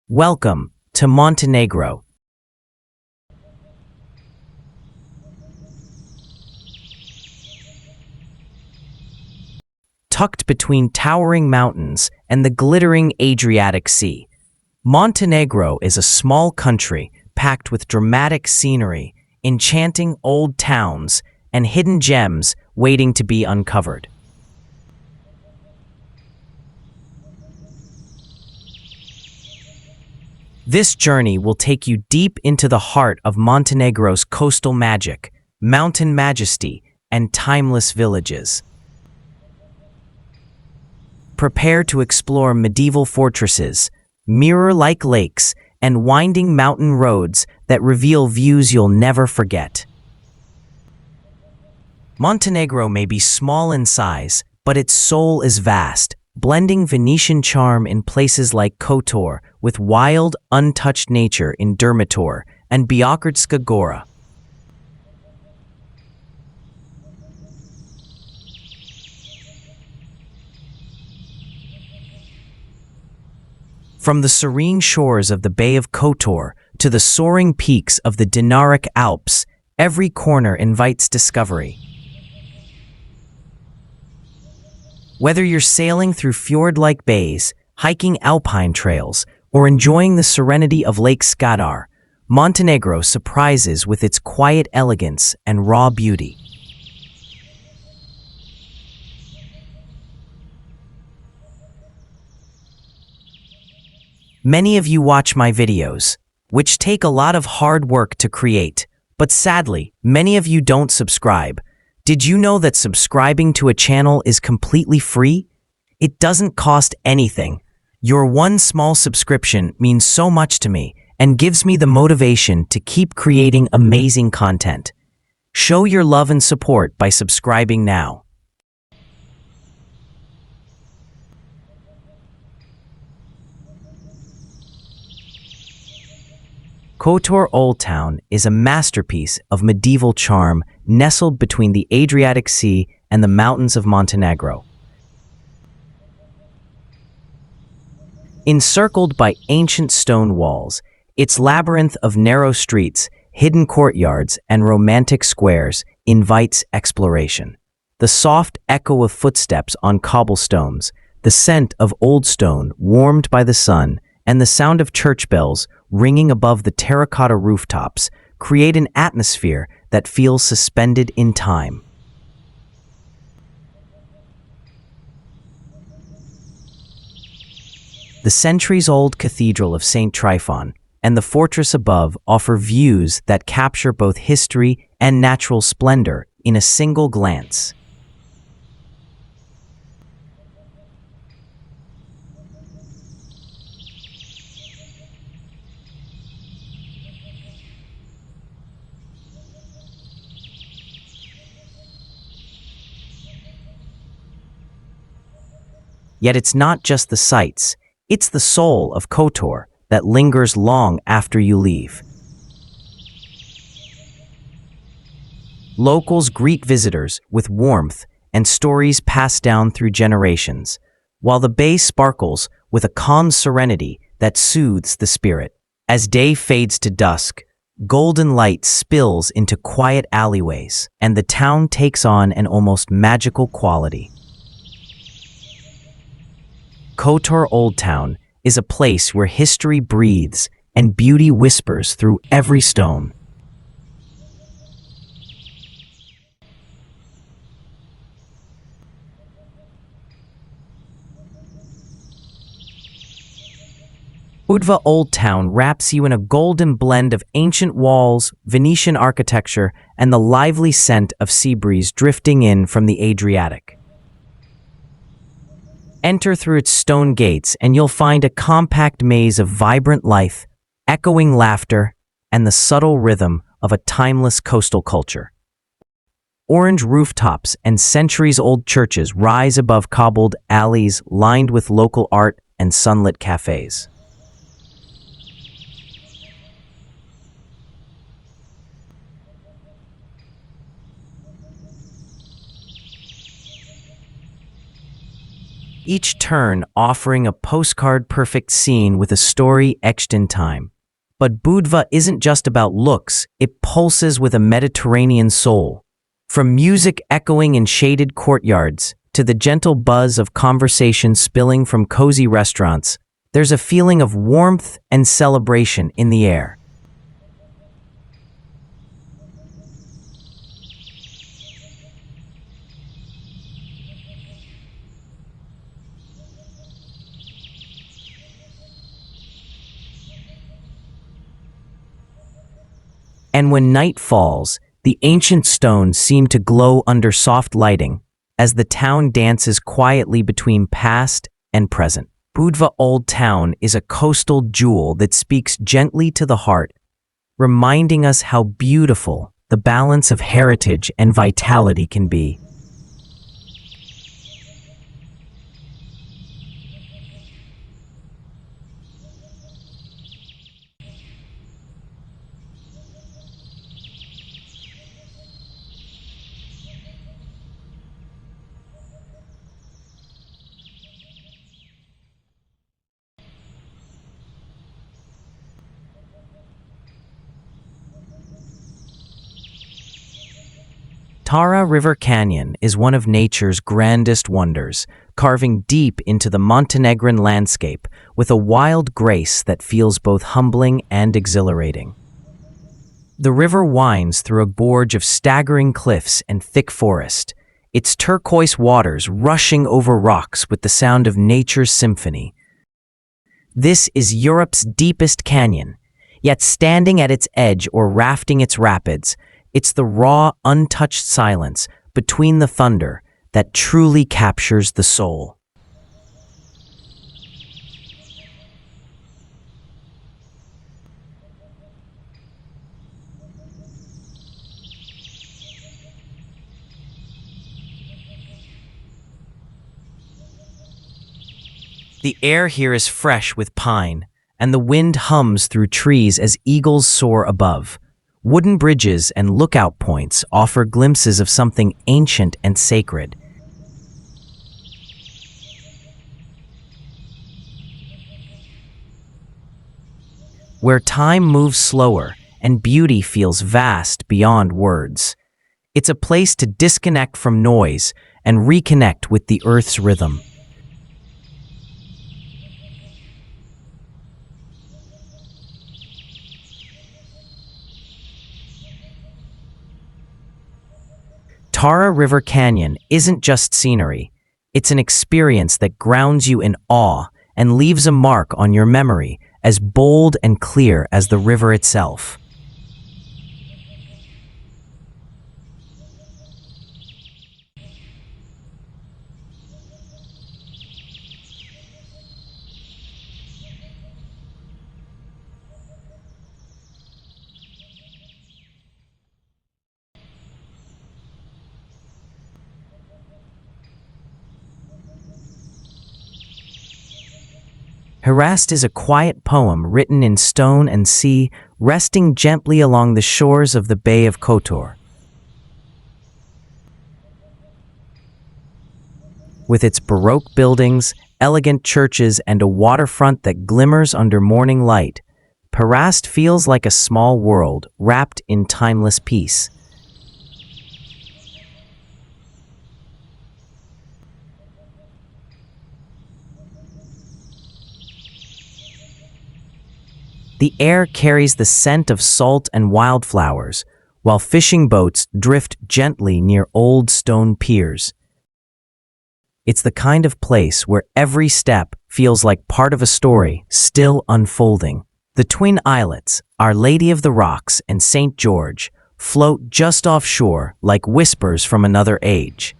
Welcome to Montenegro. Tucked between towering mountains and the glittering Adriatic Sea, Montenegro is a small country packed with dramatic scenery, enchanting old towns, and hidden gems waiting to be uncovered. This journey will take you deep into the heart of Montenegro's coastal magic, mountain majesty, and timeless villages. Prepare to explore medieval fortresses, mirror-like lakes, and winding mountain roads that reveal views you'll never forget. Montenegro may be small in size, but its soul is vast, blending Venetian charm in places like Kotor with wild, untouched nature in Dermitor and Biogradska Gora. From the serene shores of the Bay of Kotor to the soaring peaks of the Dinaric Alps, every corner invites discovery. Whether you're sailing through fjord-like bays, hiking alpine trails, or enjoying the serenity of Lake Skadar, Montenegro surprises with its quiet elegance and raw beauty. Many of you watch my videos, which take a lot of hard work to create, but sadly, many of you don't subscribe. Did you know that subscribing to a channel is completely free? It doesn't cost anything. Your one small subscription means so much to me and gives me the motivation to keep creating amazing content. Show your love and support by subscribing now. Kotor Old Town is a masterpiece of medieval charm nestled between the Adriatic Sea and the mountains of Montenegro. Encircled by ancient stone walls, its labyrinth of narrow streets, hidden courtyards, and romantic squares invites exploration. The soft echo of footsteps on cobblestones, the scent of old stone warmed by the sun, and the sound of church bells ringing above the terracotta rooftops create an atmosphere that feels suspended in time. The centuries-old Cathedral of St. Tryphon and the fortress above offer views that capture both history and natural splendor in a single glance. Yet it's not just the sights, it's the soul of Kotor that lingers long after you leave. Locals greet visitors with warmth and stories passed down through generations, while the bay sparkles with a calm serenity that soothes the spirit. As day fades to dusk, golden light spills into quiet alleyways, and the town takes on an almost magical quality. Kotor Old Town is a place where history breathes and beauty whispers through every stone. Budva Old Town wraps you in a golden blend of ancient walls, Venetian architecture, and the lively scent of sea breeze drifting in from the Adriatic. Enter through its stone gates and you'll find a compact maze of vibrant life, echoing laughter, and the subtle rhythm of a timeless coastal culture. Orange rooftops and centuries-old churches rise above cobbled alleys lined with local art and sunlit cafes. each turn offering a postcard-perfect scene with a story etched in time. But Budva isn't just about looks, it pulses with a Mediterranean soul. From music echoing in shaded courtyards to the gentle buzz of conversation spilling from cozy restaurants, there's a feeling of warmth and celebration in the air. And when night falls, the ancient stones seem to glow under soft lighting as the town dances quietly between past and present. Budva Old Town is a coastal jewel that speaks gently to the heart, reminding us how beautiful the balance of heritage and vitality can be. Tara River Canyon is one of nature's grandest wonders, carving deep into the Montenegrin landscape with a wild grace that feels both humbling and exhilarating. The river winds through a gorge of staggering cliffs and thick forest, its turquoise waters rushing over rocks with the sound of nature's symphony. This is Europe's deepest canyon, yet standing at its edge or rafting its rapids, it's the raw, untouched silence between the thunder that truly captures the soul. The air here is fresh with pine, and the wind hums through trees as eagles soar above. Wooden bridges and lookout points offer glimpses of something ancient and sacred. Where time moves slower and beauty feels vast beyond words. It's a place to disconnect from noise and reconnect with the earth's rhythm. Tara River Canyon isn't just scenery, it's an experience that grounds you in awe and leaves a mark on your memory as bold and clear as the river itself. Perast is a quiet poem written in stone and sea, resting gently along the shores of the Bay of Kotor. With its Baroque buildings, elegant churches, and a waterfront that glimmers under morning light, Perast feels like a small world wrapped in timeless peace. The air carries the scent of salt and wildflowers, while fishing boats drift gently near old stone piers. It's the kind of place where every step feels like part of a story still unfolding. The twin islets, Our Lady of the Rocks and St. George, float just offshore like whispers from another age.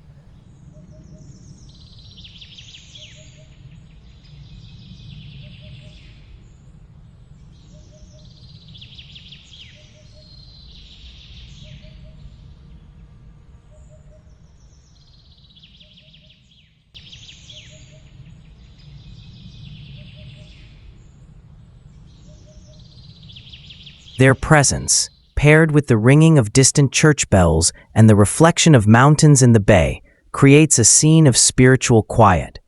Their presence, paired with the ringing of distant church bells and the reflection of mountains in the bay, creates a scene of spiritual quiet.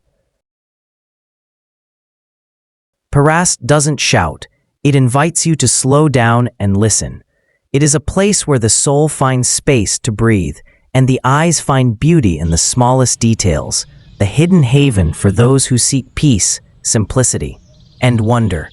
Perast doesn't shout. It invites you to slow down and listen. It is a place where the soul finds space to breathe, and the eyes find beauty in the smallest details, the hidden haven for those who seek peace, simplicity, and wonder.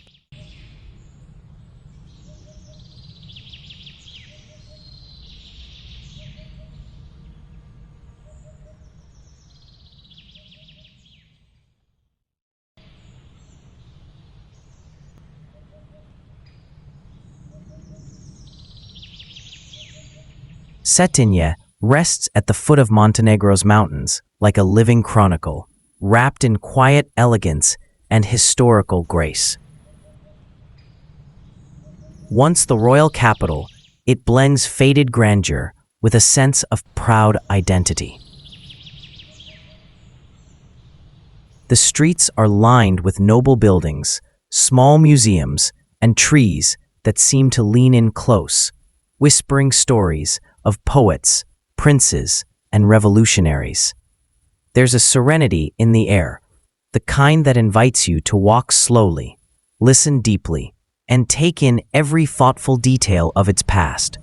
Cetinje rests at the foot of Montenegro's mountains like a living chronicle, wrapped in quiet elegance and historical grace. Once the royal capital, it blends faded grandeur with a sense of proud identity. The streets are lined with noble buildings, small museums, and trees that seem to lean in close, whispering stories of poets, princes, and revolutionaries. There's a serenity in the air, the kind that invites you to walk slowly, listen deeply, and take in every thoughtful detail of its past.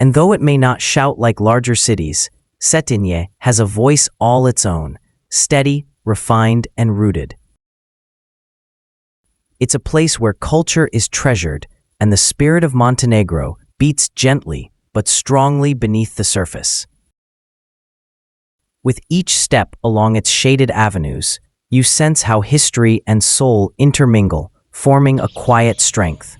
And though it may not shout like larger cities, Cetinje has a voice all its own, steady, refined, and rooted. It's a place where culture is treasured and the spirit of Montenegro beats gently but strongly beneath the surface. With each step along its shaded avenues, you sense how history and soul intermingle, forming a quiet strength.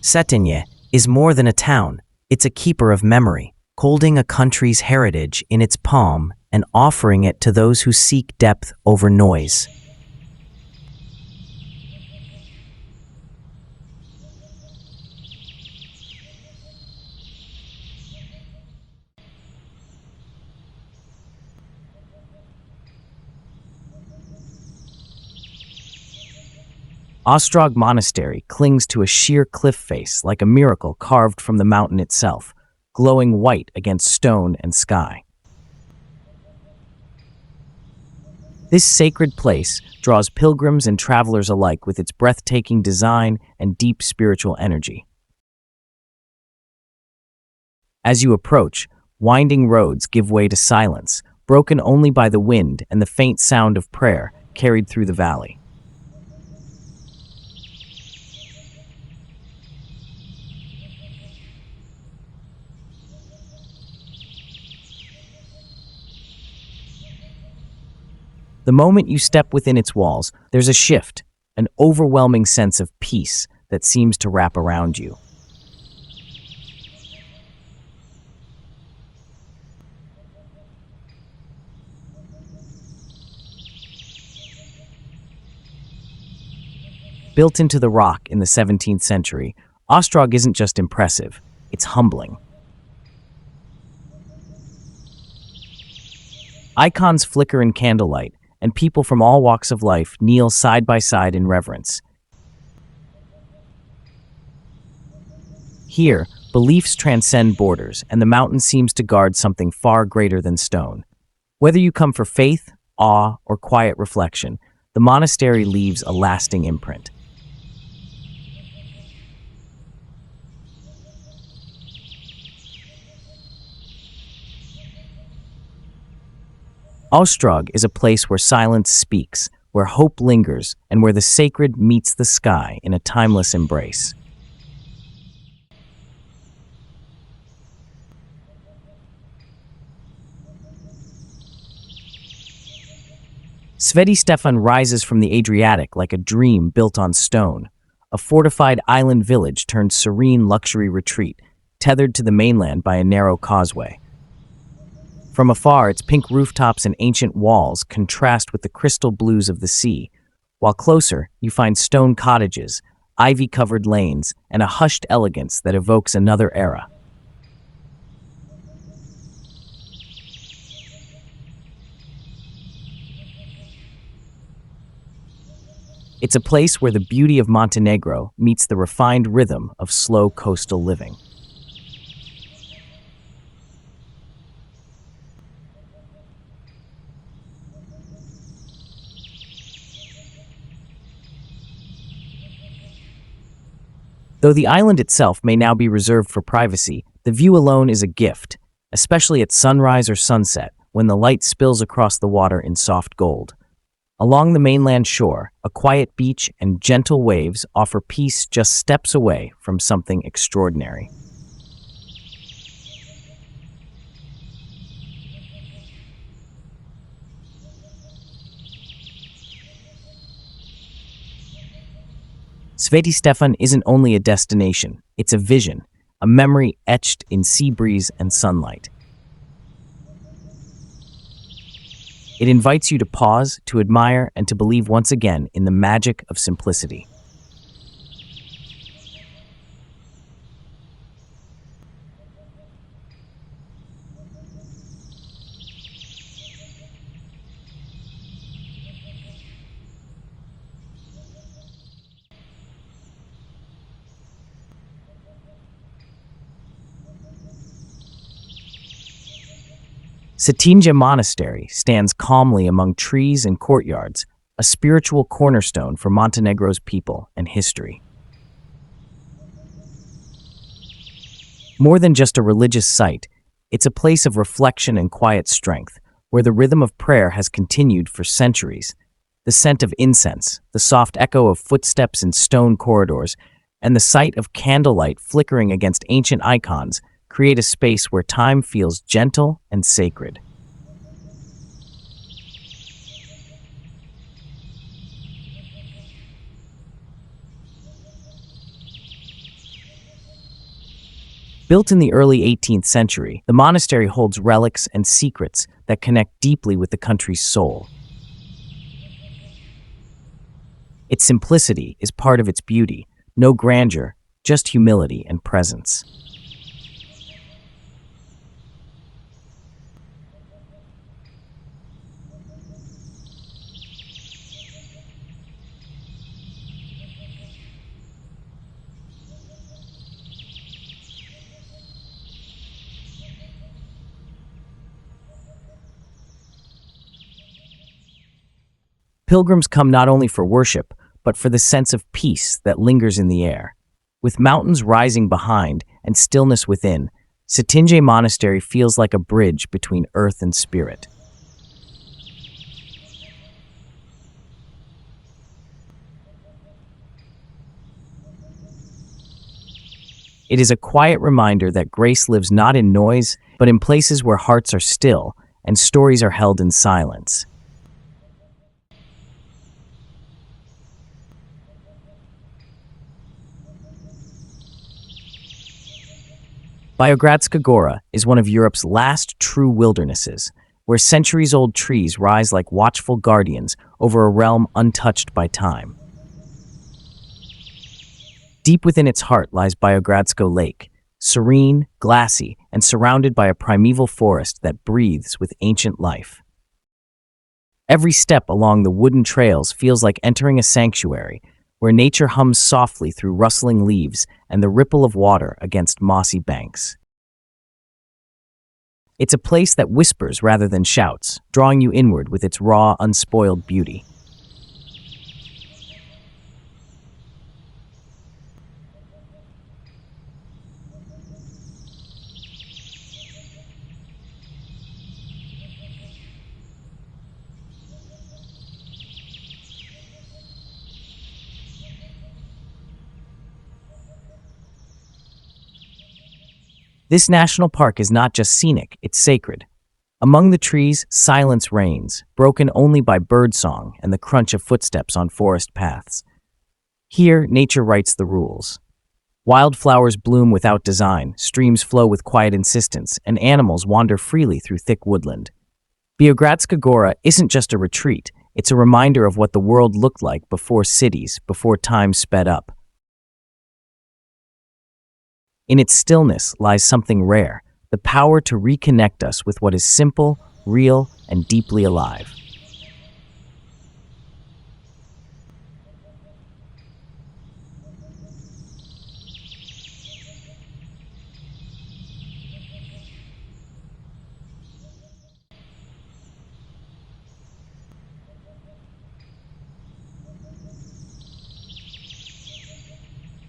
Cetinje is more than a town, it's a keeper of memory, holding a country's heritage in its palm and offering it to those who seek depth over noise. Ostrog Monastery clings to a sheer cliff face like a miracle carved from the mountain itself, glowing white against stone and sky. This sacred place draws pilgrims and travelers alike with its breathtaking design and deep spiritual energy. As you approach, winding roads give way to silence, broken only by the wind and the faint sound of prayer carried through the valley. The moment you step within its walls, there's a shift, an overwhelming sense of peace that seems to wrap around you. Built into the rock in the 17th century, Ostrog isn't just impressive, it's humbling. Icons flicker in candlelight, and people from all walks of life kneel side by side in reverence. Here, beliefs transcend borders, and the mountain seems to guard something far greater than stone. Whether you come for faith, awe, or quiet reflection, the monastery leaves a lasting imprint. Ostrog is a place where silence speaks, where hope lingers, and where the sacred meets the sky in a timeless embrace. Sveti Stefan rises from the Adriatic like a dream built on stone, a fortified island village turned serene luxury retreat, tethered to the mainland by a narrow causeway. From afar, its pink rooftops and ancient walls contrast with the crystal blues of the sea, while closer, you find stone cottages, ivy-covered lanes, and a hushed elegance that evokes another era. It's a place where the beauty of Montenegro meets the refined rhythm of slow coastal living. Though the island itself may now be reserved for privacy, the view alone is a gift, especially at sunrise or sunset, when the light spills across the water in soft gold. Along the mainland shore, a quiet beach and gentle waves offer peace just steps away from something extraordinary. Sveti Stefan isn't only a destination, it's a vision, a memory etched in sea breeze and sunlight. It invites you to pause, to admire, and to believe once again in the magic of simplicity. Cetinje Monastery stands calmly among trees and courtyards, a spiritual cornerstone for Montenegro's people and history. More than just a religious site, it's a place of reflection and quiet strength, where the rhythm of prayer has continued for centuries. The scent of incense, the soft echo of footsteps in stone corridors, and the sight of candlelight flickering against ancient icons create a space where time feels gentle and sacred. Built in the early 18th century, the monastery holds relics and secrets that connect deeply with the country's soul. Its simplicity is part of its beauty, no grandeur, just humility and presence. Pilgrims come not only for worship, but for the sense of peace that lingers in the air. With mountains rising behind and stillness within, Cetinje Monastery feels like a bridge between earth and spirit. It is a quiet reminder that grace lives not in noise, but in places where hearts are still and stories are held in silence. Biogradska Gora is one of Europe's last true wildernesses, where centuries-old trees rise like watchful guardians over a realm untouched by time. Deep within its heart lies Biogradsko Lake, serene, glassy, and surrounded by a primeval forest that breathes with ancient life. Every step along the wooden trails feels like entering a sanctuary, where nature hums softly through rustling leaves and the ripple of water against mossy banks. It's a place that whispers rather than shouts, drawing you inward with its raw, unspoiled beauty. This national park is not just scenic, it's sacred. Among the trees, silence reigns, broken only by birdsong and the crunch of footsteps on forest paths. Here, nature writes the rules. Wildflowers bloom without design, streams flow with quiet insistence, and animals wander freely through thick woodland. Biogradska Gora isn't just a retreat, it's a reminder of what the world looked like before cities, before time sped up. In its stillness lies something rare, the power to reconnect us with what is simple, real, and deeply alive.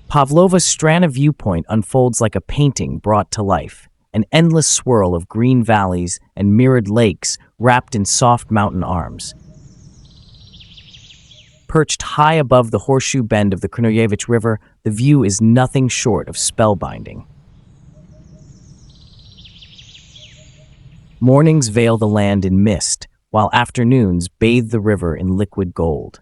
Pavlova's Strana viewpoint unfolds like a painting brought to life, an endless swirl of green valleys and mirrored lakes wrapped in soft mountain arms. Perched high above the horseshoe bend of the Krnojevich River, the view is nothing short of spellbinding. Mornings veil the land in mist, while afternoons bathe the river in liquid gold.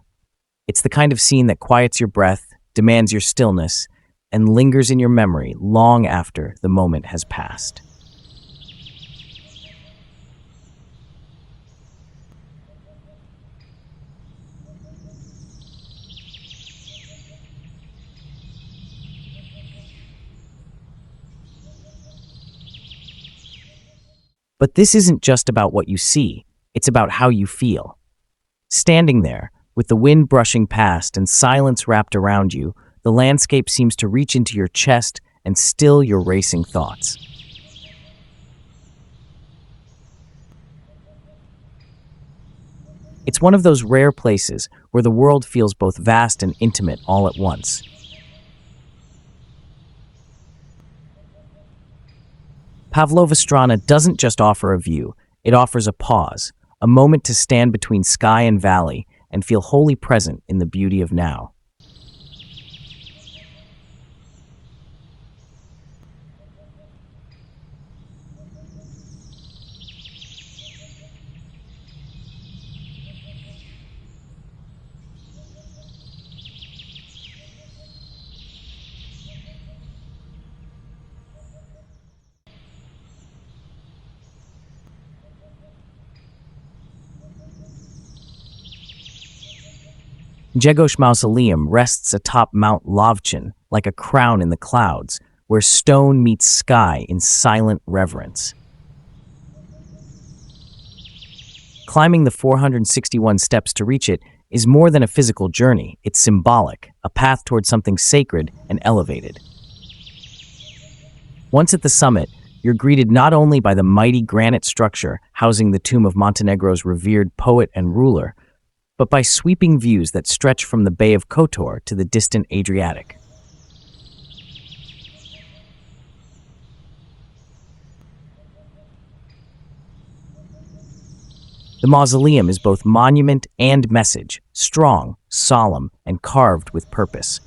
It's the kind of scene that quiets your breath, demands your stillness, and lingers in your memory long after the moment has passed. But this isn't just about what you see, it's about how you feel. Standing there, with the wind brushing past and silence wrapped around you, the landscape seems to reach into your chest and still your racing thoughts. It's one of those rare places where the world feels both vast and intimate all at once. Pavlova Strana doesn't just offer a view, it offers a pause, a moment to stand between sky and valley and feel wholly present in the beauty of now. Njegos Mausoleum rests atop Mount Ulcinj like a crown in the clouds, where stone meets sky in silent reverence. Climbing the 461 steps to reach it is more than a physical journey, it's symbolic, a path toward something sacred and elevated. Once at the summit, you're greeted not only by the mighty granite structure housing the tomb of Montenegro's revered poet and ruler, but by sweeping views that stretch from the Bay of Kotor to the distant Adriatic. The mausoleum is both monument and message, strong, solemn, and carved with purpose.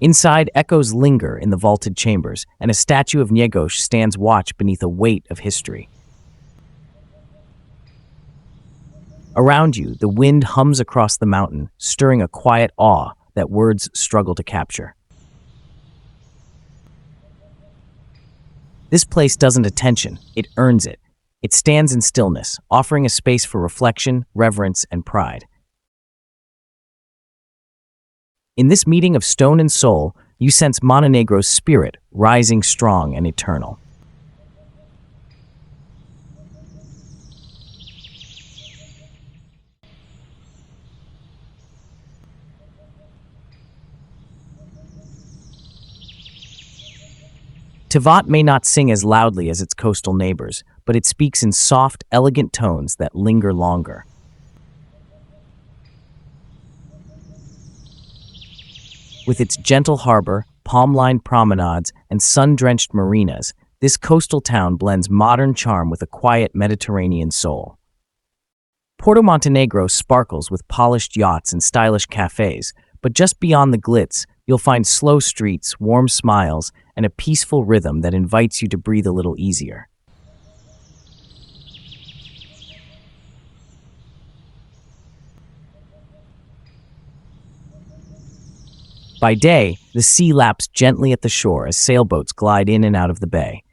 Inside, echoes linger in the vaulted chambers, and a statue of Njegos stands watch beneath a weight of history. Around you, the wind hums across the mountain, stirring a quiet awe that words struggle to capture. This place doesn't attention, it earns it. It stands in stillness, offering a space for reflection, reverence, and pride. In this meeting of stone and soul, you sense Montenegro's spirit rising strong and eternal. Tivat may not sing as loudly as its coastal neighbors, but it speaks in soft, elegant tones that linger longer. With its gentle harbor, palm-lined promenades, and sun-drenched marinas, this coastal town blends modern charm with a quiet Mediterranean soul. Porto Montenegro sparkles with polished yachts and stylish cafes, but just beyond the glitz, you'll find slow streets, warm smiles, and a peaceful rhythm that invites you to breathe a little easier. By day, the sea laps gently at the shore as sailboats glide in and out of the bay.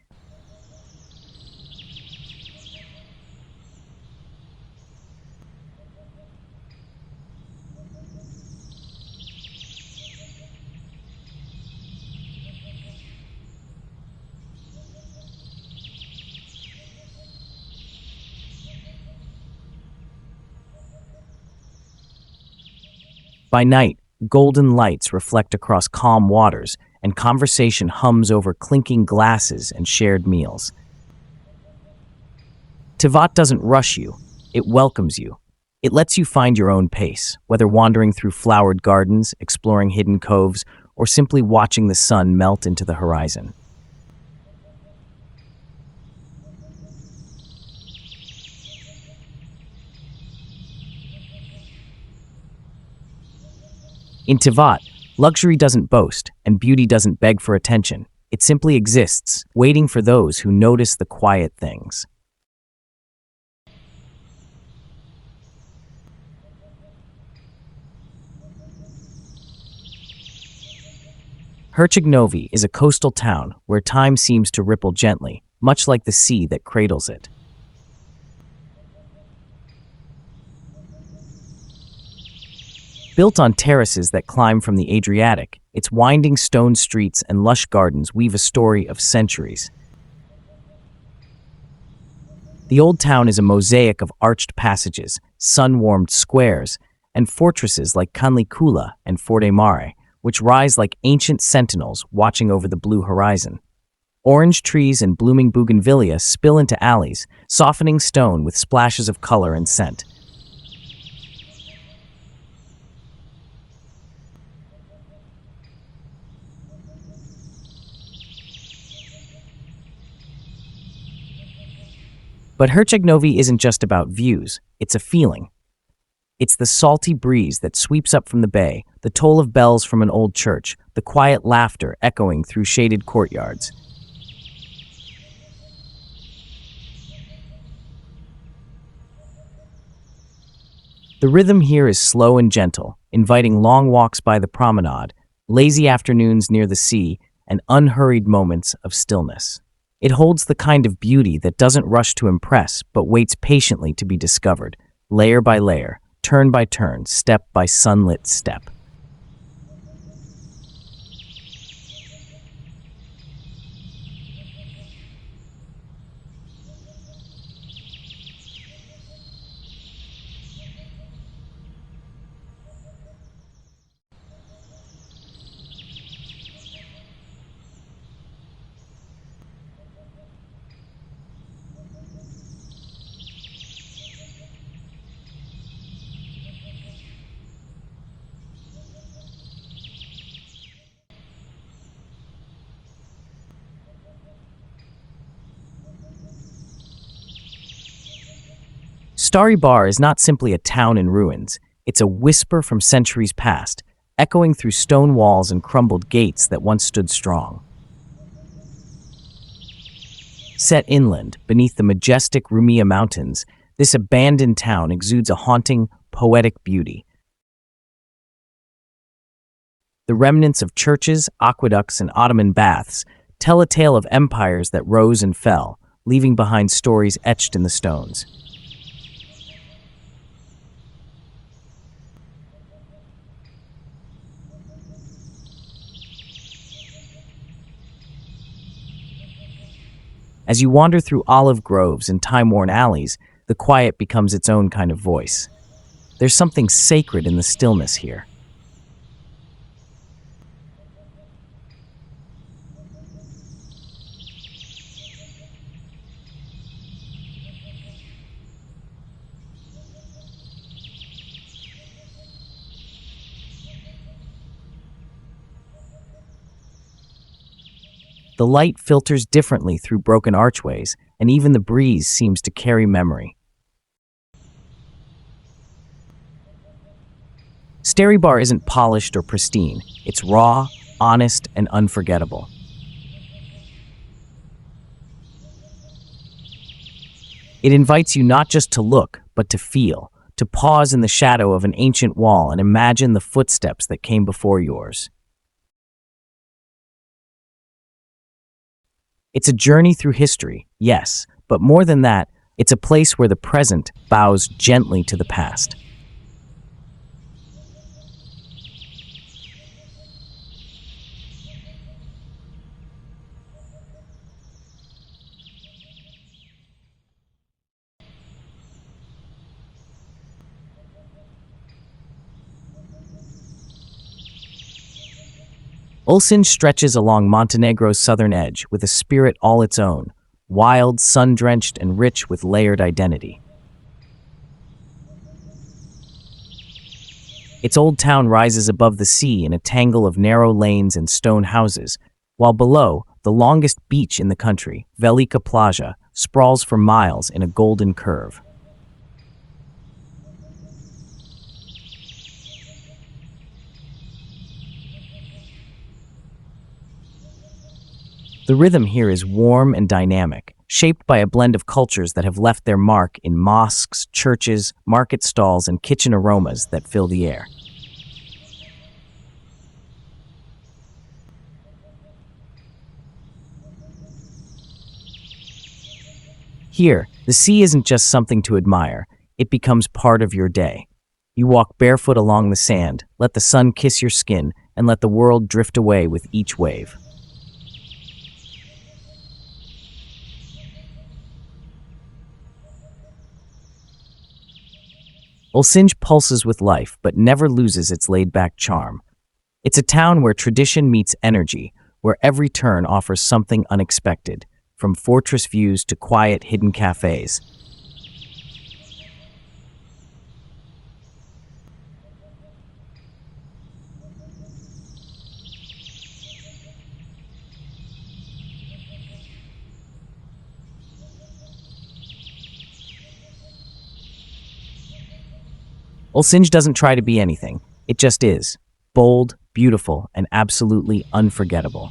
By night, golden lights reflect across calm waters, and conversation hums over clinking glasses and shared meals. Tivat doesn't rush you, it welcomes you. It lets you find your own pace, whether wandering through flowered gardens, exploring hidden coves, or simply watching the sun melt into the horizon. In Tivat, luxury doesn't boast, and beauty doesn't beg for attention. It simply exists, waiting for those who notice the quiet things. Herceg Novi is a coastal town where time seems to ripple gently, much like the sea that cradles it. Built on terraces that climb from the Adriatic, its winding stone streets and lush gardens weave a story of centuries. The Old Town is a mosaic of arched passages, sun-warmed squares, and fortresses like Canlicula and Forte Mare, which rise like ancient sentinels watching over the blue horizon. Orange trees and blooming bougainvillea spill into alleys, softening stone with splashes of color and scent. But Herceg Novi isn't just about views, it's a feeling. It's the salty breeze that sweeps up from the bay, the toll of bells from an old church, the quiet laughter echoing through shaded courtyards. The rhythm here is slow and gentle, inviting long walks by the promenade, lazy afternoons near the sea, and unhurried moments of stillness. It holds the kind of beauty that doesn't rush to impress, but waits patiently to be discovered, layer by layer, turn by turn, step by sunlit step. Stari Bar is not simply a town in ruins, it's a whisper from centuries past, echoing through stone walls and crumbled gates that once stood strong. Set inland, beneath the majestic Rumia Mountains, this abandoned town exudes a haunting, poetic beauty. The remnants of churches, aqueducts, and Ottoman baths tell a tale of empires that rose and fell, leaving behind stories etched in the stones. As you wander through olive groves and time-worn alleys, the quiet becomes its own kind of voice. There's something sacred in the stillness here. The light filters differently through broken archways, and even the breeze seems to carry memory. Stari Bar isn't polished or pristine. It's raw, honest, and unforgettable. It invites you not just to look, but to feel, to pause in the shadow of an ancient wall and imagine the footsteps that came before yours. It's a journey through history, yes, but more than that, it's a place where the present bows gently to the past. Ulcinj stretches along Montenegro's southern edge with a spirit all its own, wild, sun-drenched, and rich with layered identity. Its old town rises above the sea in a tangle of narrow lanes and stone houses, while below, the longest beach in the country, Velika Plaža, sprawls for miles in a golden curve. The rhythm here is warm and dynamic, shaped by a blend of cultures that have left their mark in mosques, churches, market stalls, and kitchen aromas that fill the air. Here, the sea isn't just something to admire, it becomes part of your day. You walk barefoot along the sand, let the sun kiss your skin, and let the world drift away with each wave. Ulcinj pulses with life, but never loses its laid-back charm. It's a town where tradition meets energy, where every turn offers something unexpected, from fortress views to quiet, hidden cafes. Ulcinj doesn't try to be anything. It just is. Bold, beautiful, and absolutely unforgettable.